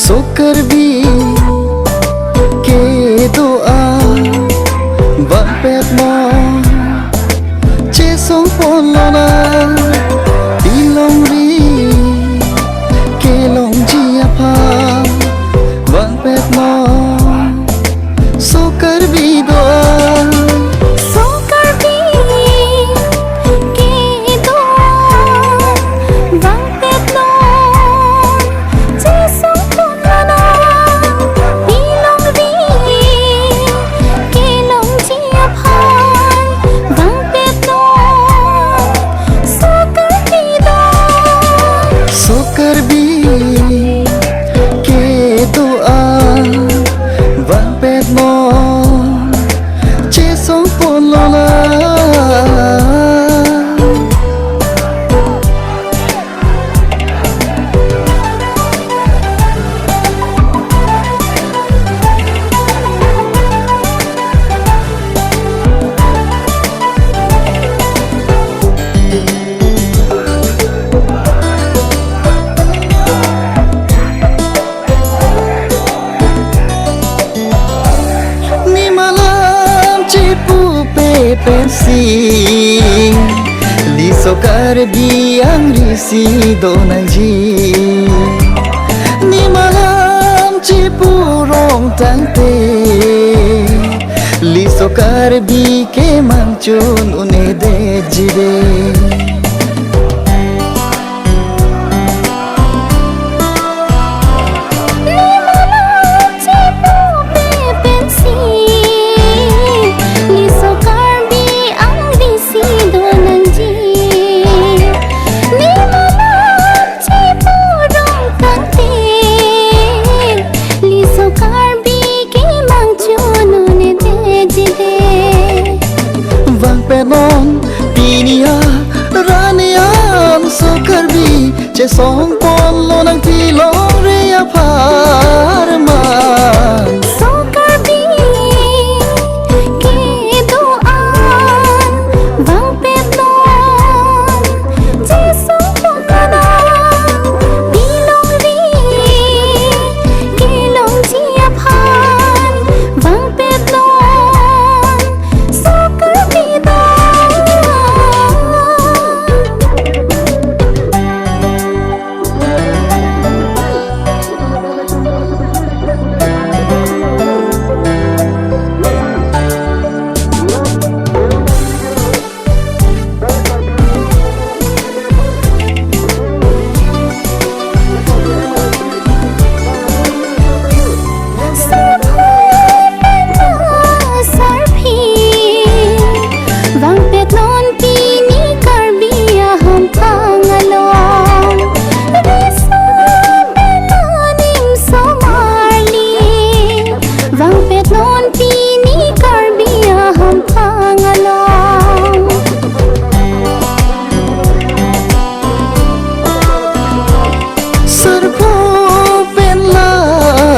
Sokar bi ke doa bang pet mo che song polona dilong ri ke long ji apa bang pet mo sokar bi doa pensi li sokar biang risi donanji ni malam cipurong tante li sokar bi ke mangcun unede jide penon pinia ranian sokar bi che song polo nang tilong ria parma sokar bi ke doan bang penon che song polo nang tilong ri ke long chia pan bang penon sokar bi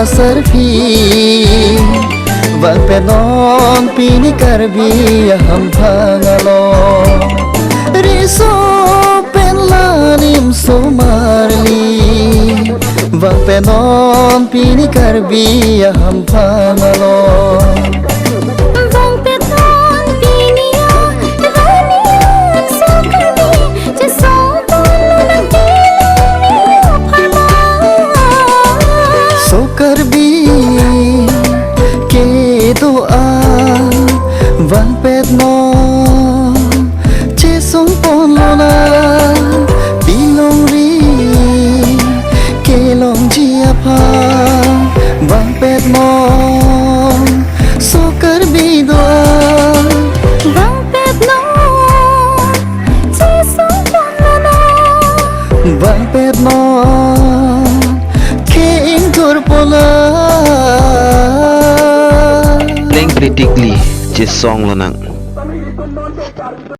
sarpi bang penon pini karbi ham phangalo riso penlanim somarli bang penon pini karbi ham phangalo bang pet no che song polona dilong ri ke long ji apa bang pet no sokar bi doa bang pet no che song polona bang pet no ke ingur pola leng kritikli che song lo nang